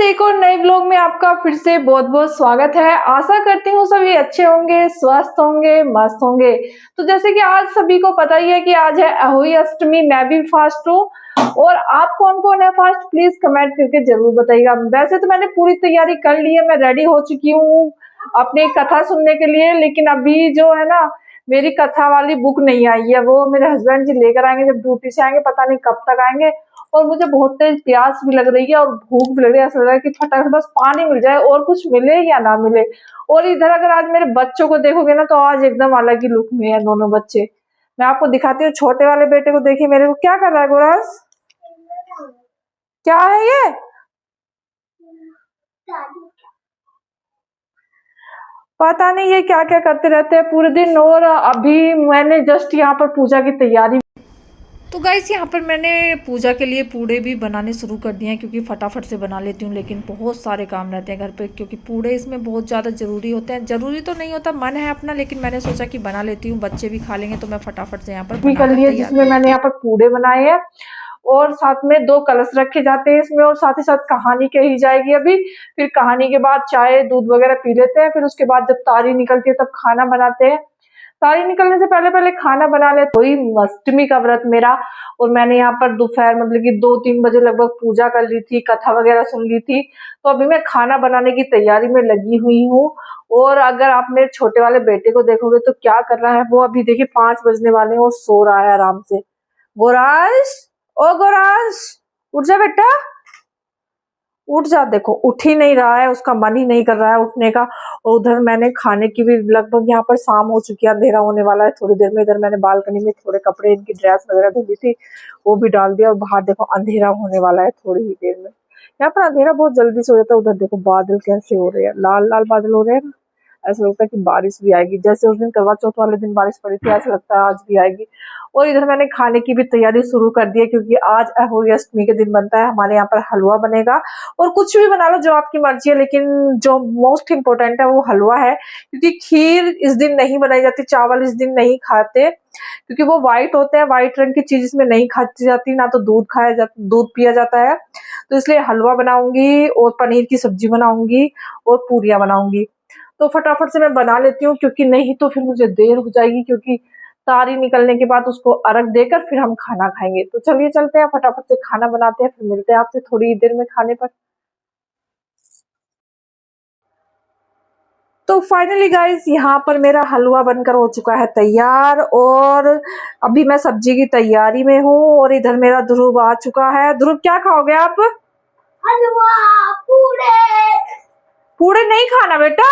एक और नए ब्लॉग में आपका फिर से बहुत बहुत स्वागत है। आशा करती हूँ सभी अच्छे होंगे, स्वस्थ होंगे, मस्त होंगे। तो जैसे कि आज सभी को पता ही है कि आज है अहोई अष्टमी, मैं भी फास्ट हूँ। और आप कौन कौन है फास्ट, प्लीज कमेंट करके जरूर बताइएगा। वैसे तो मैंने पूरी तैयारी कर ली है, मैं रेडी हो चुकी हूँ अपनी कथा सुनने के लिए, लेकिन अभी जो है ना मेरी कथा वाली बुक नहीं आई है, वो मेरे हस्बैंड जी लेकर आएंगे जब ड्यूटी से आएंगे, पता नहीं कब तक आएंगे। और मुझे बहुत तेज प्यास भी लग रही है और भूख भी लग रही है, ऐसा लग रहा है कि फटाक से बस पानी मिल जाए और कुछ मिले या ना मिले। और इधर अगर आज मेरे बच्चों को देखोगे ना तो आज एकदम अलग ही लुक में है दोनों बच्चे। मैं आपको दिखाती हूँ, छोटे वाले बेटे को देखिए मेरे को क्या कर रहा है गोराज, क्या है ये? पता नहीं ये क्या क्या करते रहते हैं पूरे दिन। और अभी मैंने जस्ट यहाँ पर पूजा की तैयारी, तो गाइस यहाँ पर मैंने पूजा के लिए पूड़े भी बनाने शुरू कर दिए हैं, क्योंकि फटाफट से बना लेती हूँ, लेकिन बहुत सारे काम रहते हैं घर पे, क्योंकि पूड़े इसमें बहुत ज़्यादा ज़रूरी होते हैं। ज़रूरी तो नहीं होता, मन है अपना, लेकिन मैंने सोचा कि बना लेती हूँ, बच्चे भी खा लेंगे, तो मैं फटाफट से यहाँ पर बना कर तैयार जिसमें मैंने यहाँ पर पूड़े बनाए हैं। और साथ में 2 कलश रखे जाते हैं इसमें, और साथ ही साथ कहानी कही जाएगी अभी। फिर कहानी के बाद चाय दूध वगैरह पी लेते हैं, फिर उसके बाद जब तारी निकलती है तब खाना बनाते हैं। तारी निकलने से पहले पहले खाना बना ले, वही अष्टमी का व्रत मेरा। और मैंने यहाँ पर दोपहर मतलब कि 2-3 बजे लगभग पूजा कर ली थी, कथा वगैरह सुन ली थी। तो अभी मैं खाना बनाने की तैयारी में लगी हुई हूँ। और अगर आप मेरे छोटे वाले बेटे को देखोगे तो क्या कर रहा है वो, अभी देखिए 5 बजने वाले हैं और सो रहा है आराम से। गोराज, ओ गोराज, उठ जा बेटा, उठ जा। देखो उठ ही नहीं रहा है, उसका मन ही नहीं कर रहा है उठने का। और उधर मैंने खाने की भी लगभग यहाँ पर शाम हो चुकी है, अंधेरा होने वाला है थोड़ी देर में। इधर मैंने बालकनी में थोड़े कपड़े, इनकी ड्रेस वगैरह धुली थी, वो भी डाल दिया। और बाहर देखो अंधेरा होने वाला है थोड़ी ही देर में। यहाँ पर अंधेरा बहुत जल्दी से हो जाता है। उधर देखो बादल कैसे हो रहे हैं, लाल लाल बादल हो रहे हैं ना, ऐसा लगता है कि बारिश भी आएगी। जैसे उस दिन करवा चौथ वाले दिन बारिश पड़ी थी, ऐसा लगता है आज भी आएगी। और इधर मैंने खाने की भी तैयारी शुरू कर दी है, क्योंकि आज अहोई अष्टमी के दिन बनता है हमारे यहाँ पर हलवा बनेगा। और कुछ भी बना लो जो आपकी मर्जी है, लेकिन जो मोस्ट इम्पोर्टेंट है वो हलवा है, क्योंकि खीर इस दिन नहीं बनाई जाती, चावल इस दिन नहीं खाते, क्योंकि वो व्हाइट होते हैं, व्हाइट रंग की चीज इसमें नहीं खाती जाती, ना तो दूध खाया जाता, दूध पिया जाता है। तो इसलिए हलवा बनाऊंगी और पनीर की सब्जी बनाऊंगी और पूरियां बनाऊंगी। तो फटाफट से मैं बना लेती हूँ, क्योंकि नहीं तो फिर मुझे देर हो जाएगी, क्योंकि तारी निकलने के बाद उसको अर्घ देकर फिर हम खाना खाएंगे। तो चलिए चलते हैं, फटाफट से खाना बनाते हैं, फिर मिलते हैं आपसे थोड़ी देर में खाने पर। तो फाइनली गाइज यहाँ पर मेरा हलवा बनकर हो चुका है तैयार, और अभी मैं सब्जी की तैयारी में हूँ। और इधर मेरा ध्रुव आ चुका है। ध्रुव क्या खाओगे आप? हलवा, पूड़े। पूड़े नहीं खाना बेटा,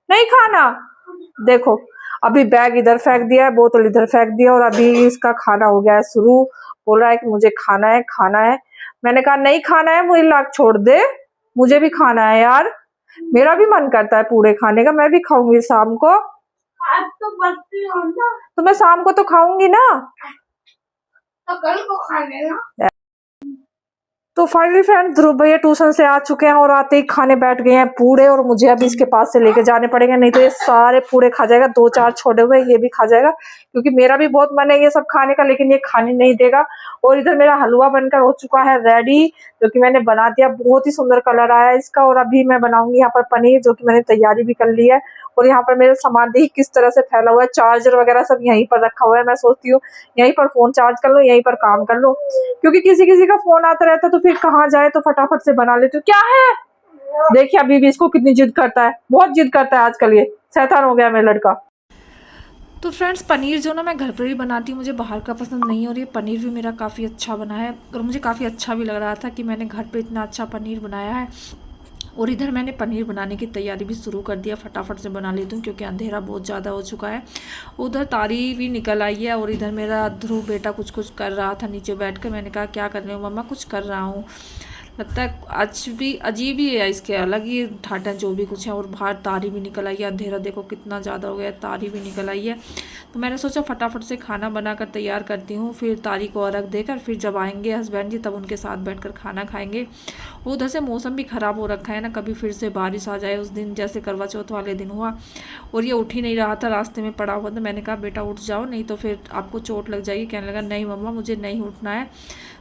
नहीं खाना। देखो अभी बैग इधर फेंक दिया है, बोतल इधर फेंक दिया, और अभी इसका खाना हो गया है शुरू। बोल रहा है कि मुझे खाना है, खाना है। मैंने कहा नहीं खाना है, मुझे लाख छोड़ दे, मुझे भी खाना है यार, मेरा भी मन करता है पूड़े खाने का, मैं भी खाऊंगी शाम को। आज तो बर्तन हो ना, तो मैं शाम को तो खाऊंगी ना, तो कल को खा लेना। तो फाइनली फ्रेंड ध्रुव भैया ट्यूशन से आ चुके हैं और आते ही खाने बैठ गए हैं पूड़े। और मुझे अभी इसके पास से लेके जाने पड़ेंगे, नहीं तो ये सारे पूड़े खा जाएगा। 2-4 छोड़े हुए ये भी खा जाएगा, क्योंकि मेरा भी बहुत मन है ये सब खाने का, लेकिन ये खाने नहीं देगा। और इधर मेरा हलवा बनकर हो चुका है रेडी, जो कि मैंने बना दिया, बहुत ही सुंदर कलर आया इसका। और अभी मैं बनाऊंगी यहाँ पर पनीर, जो कि मैंने तैयारी भी कर ली है। और यहाँ पर मेरा सामान देखिए किस तरह से फैला हुआ है, चार्जर वगैरह सब यहीं पर रखा हुआ है। मैं सोचती हूँ यहीं पर फोन चार्ज कर लो, यहीं पर काम कर लो, क्योंकि किसी किसी का फोन आता रहता है तो फिर कहाँ जाए, तो फटाफट से बना लेती हूँ। क्या है देखिए अभी भी इसको कितनी जिद करता है, बहुत जिद करता है आजकल, ये शैतान हो गया मेरा लड़का। तो फ्रेंड्स पनीर जो ना मैं घर पर भी बनाती हूँ, मुझे बाहर का पसंद नहीं है। और ये पनीर भी मेरा काफ़ी अच्छा बना है, और मुझे काफ़ी अच्छा भी लग रहा था कि मैंने घर पे इतना अच्छा पनीर बनाया है। और इधर मैंने पनीर बनाने की तैयारी भी शुरू कर दिया, फटाफट से बना लेती हूँ, क्योंकि अंधेरा बहुत ज़्यादा हो चुका है। उधर तारी भी निकल आई है, और इधर मेरा ध्रुव बेटा कुछ कुछ कर रहा था नीचे बैठ कर। मैंने कहा क्या कर रहे हो मम्मा? कुछ कर रहा हूँ। लगता है आज भी अजीब ही है, इसके अलग ही ठाठा जो भी कुछ है। और बाहर तारी भी निकल आई है, अंधेरा देखो कितना ज़्यादा हो गया, तारी भी निकल आई है। तो मैंने सोचा फटाफट से खाना बनाकर तैयार करती हूँ, फिर तारी को अर्घ देकर फिर जब आएंगे हस्बैंड जी तब उनके साथ बैठकर खाना खाएंगे। उधर से मौसम भी ख़राब हो रखा है ना, कभी फिर से बारिश आ जाए उस दिन, जैसे करवा चौथ वाले दिन हुआ। और ये उठ ही नहीं रहा था, रास्ते में पड़ा हुआ था। मैंने कहा बेटा उठ जाओ, नहीं तो फिर आपको चोट लग जाएगी। कहने लगा नहीं मम्मा मुझे नहीं उठना है,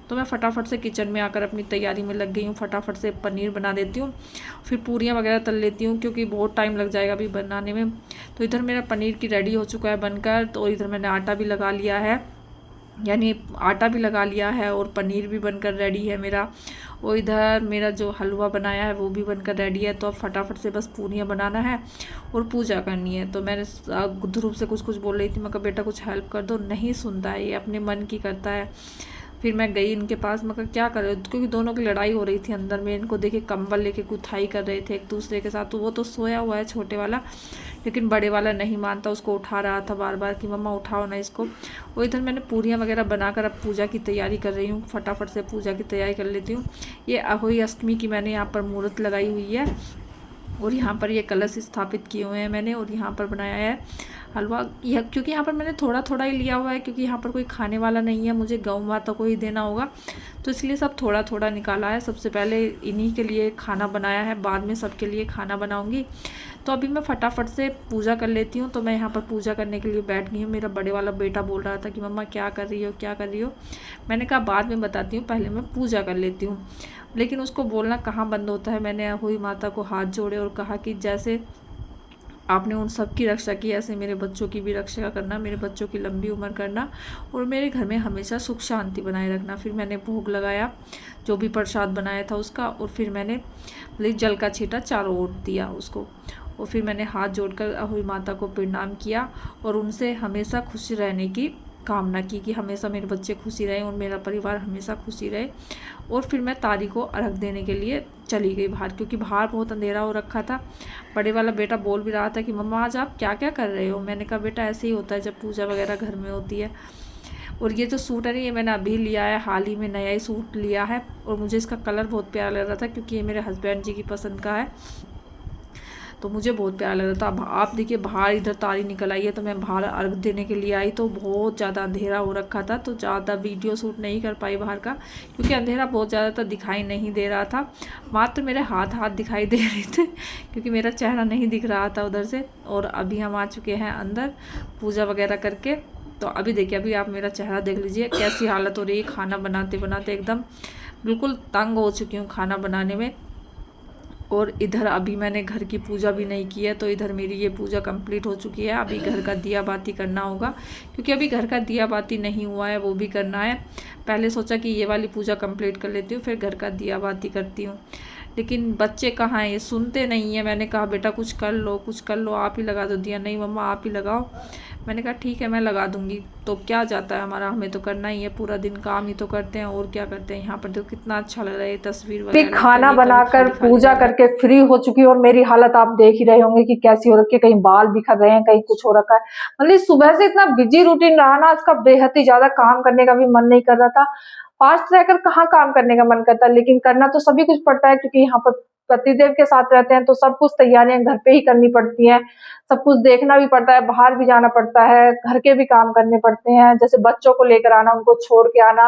तो मैं फटाफट से किचन में आकर अपनी तैयारी में लग गई हूँ। फटाफट से पनीर बना देती हूँ, फिर पूरियाँ वगैरह तल लेती हूँ क्योंकि बहुत टाइम लग जाएगा अभी बनाने में। तो इधर मेरा पनीर की रेडी हो चुका है बनकर। तो इधर मैंने आटा भी लगा लिया है, यानी आटा भी लगा लिया है और पनीर भी बनकर रेडी है मेरा। और इधर मेरा जो हलवा बनाया है वो भी बनकर रेडी है। तो अब फटाफट से बस पूरियाँ बनाना है और पूजा करनी है। तो मैंने ध्रुव से कुछ कुछ बोल रही थी, मैं कहा बेटा कुछ हेल्प कर दो, नहीं सुनता है ये, अपने मन की करता है। फिर मैं गई इनके पास, मैं कहा क्या कर रहे हो, क्योंकि दोनों की लड़ाई हो रही थी अंदर में। इनको देखे कंबल लेके गुथाई कर रहे थे एक दूसरे के साथ। तो वो तो सोया हुआ है छोटे वाला, लेकिन बड़े वाला नहीं मानता, उसको उठा रहा था बार बार कि मम्मा उठाओ ना इसको। वो इधर मैंने पूरियाँ वगैरह बनाकर अब पूजा की तैयारी कर रही हूँ। फटाफट से पूजा की तैयारी कर लेती हूँ। ये अहोई अष्टमी की मैंने यहाँ पर मूर्त लगाई हुई है और यहाँ पर ये कलश स्थापित किए हुए हैं मैंने, और यहाँ पर बनाया है हलवा। यह क्योंकि यहाँ पर मैंने थोड़ा थोड़ा ही लिया हुआ है, क्योंकि यहाँ पर कोई खाने वाला नहीं है, मुझे गौ माता को ही देना होगा, तो इसलिए सब थोड़ा थोड़ा निकाला है। सबसे पहले इन्हीं के लिए खाना बनाया है, बाद में सबके लिए खाना बनाऊँगी। तो अभी मैं फटाफट से पूजा कर लेती हूँ। तो मैं यहाँ पर पूजा करने के लिए बैठ गई हूँ। मेरा बड़े वाला बेटा बोल रहा था कि मम्मा क्या कर रही हो, क्या कर रही हो। मैंने कहा बाद में बताती हूँ, पहले मैं पूजा कर लेती हूँ। लेकिन उसको बोलना कहाँ बंद होता है। मैंने हुई माता को हाथ जोड़े और कहा कि जैसे आपने उन सब की रक्षा की, ऐसे मेरे बच्चों की भी रक्षा करना, मेरे बच्चों की लंबी उम्र करना और मेरे घर में हमेशा सुख शांति बनाए रखना। फिर मैंने भोग लगाया, जो भी प्रसाद बनाया था उसका, और फिर मैंने जल का छींटा चारों ओर दिया उसको। और फिर मैंने हाथ जोड़कर अहोई माता को प्रणाम किया और उनसे हमेशा खुश रहने की कामना की कि हमेशा मेरे बच्चे खुशी रहें और मेरा परिवार हमेशा खुशी रहे। और फिर मैं तारी को अर्घ देने के लिए चली गई बाहर, क्योंकि बाहर बहुत अंधेरा हो रखा था। बड़े वाला बेटा बोल भी रहा था कि मम्मा आज आप क्या क्या कर रहे हो। मैंने कहा बेटा ऐसे ही होता है जब पूजा वगैरह घर में होती है। और ये जो सूट है ना, ये मैंने अभी लिया है, हाल ही में नया ही सूट लिया है और मुझे इसका कलर बहुत प्यारा लग रहा था, क्योंकि ये मेरे हस्बैंड जी की पसंद का है, तो मुझे बहुत प्यारा लग रहा था। अब आप देखिए बाहर इधर तारी निकल आई है, तो मैं बाहर अर्घ देने के लिए आई, तो बहुत ज़्यादा अंधेरा हो रखा था, तो ज़्यादा वीडियो शूट नहीं कर पाई बाहर का, क्योंकि अंधेरा बहुत ज़्यादा था, दिखाई नहीं दे रहा था। मात्र मेरे हाथ हाथ दिखाई दे रहे थे, क्योंकि मेरा चेहरा नहीं दिख रहा था उधर से। और अभी हम आ चुके हैं अंदर पूजा वगैरह करके। तो अभी देखिए, अभी आप मेरा चेहरा देख लीजिए कैसी हालत हो रही है। खाना बनाते बनाते एकदम बिल्कुल तंग हो चुकी हूँ खाना बनाने में। और इधर अभी मैंने घर की पूजा भी नहीं की है, तो इधर मेरी ये पूजा कंप्लीट हो चुकी है। अभी घर का दिया बाती करना होगा, क्योंकि अभी घर का दिया बाती नहीं हुआ है, वो भी करना है। पहले सोचा कि ये वाली पूजा कंप्लीट कर लेती हूँ, फिर घर का दिया बाती करती हूँ। लेकिन बच्चे कहाँ हैं, ये सुनते नहीं हैं। मैंने कहा बेटा कुछ कर लो, कुछ कर लो, आप ही लगा दो दिया। नहीं मम्मा आप ही लगाओ। मैंने कहा ठीक है मैं लगा दूंगी। तो क्या जाता है हमारा, हमें तो करना ही है, पूरा दिन काम ही तो करते हैं और क्या करते हैं। यहाँ पर देखो कितना अच्छा लग रहा है, तस्वीर वगैरह खाना बनाकर पूजा करके फ्री हो चुकी हूँ और मेरी हालत आप देख ही रहे होंगे कि कैसी हो रखी है। कहीं बाल बिखर रहे हैं, कहीं कुछ हो रखा है। मतलब सुबह से इतना बिजी रूटीन रहा ना, उसका बेहद ही ज्यादा काम करने का भी मन नहीं कर रहा था। फास्ट रहकर कहाँ काम करने का मन करता है, लेकिन करना तो सभी कुछ पड़ता है, क्योंकि यहाँ पर पतिदेव के साथ रहते हैं, तो सब कुछ तैयारियां घर पे ही करनी पड़ती हैं। सब कुछ देखना भी पड़ता है, बाहर भी जाना पड़ता है, घर के भी काम करने पड़ते हैं, जैसे बच्चों को लेकर आना, उनको छोड़ के आना।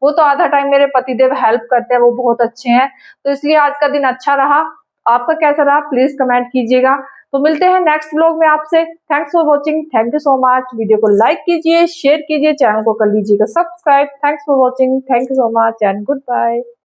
वो तो आधा टाइम मेरे पतिदेव हेल्प करते हैं, वो बहुत अच्छे हैं। तो इसलिए आज का दिन अच्छा रहा। आपका कैसा रहा प्लीज कमेंट कीजिएगा। तो मिलते हैं नेक्स्ट व्लॉग में आपसे। Thanks for watching, thank you so much. Video को लाइक कीजिए, शेयर कीजिए, चैनल को कर लीजिएगा subscribe. Thanks for watching, thank you so much and good bye.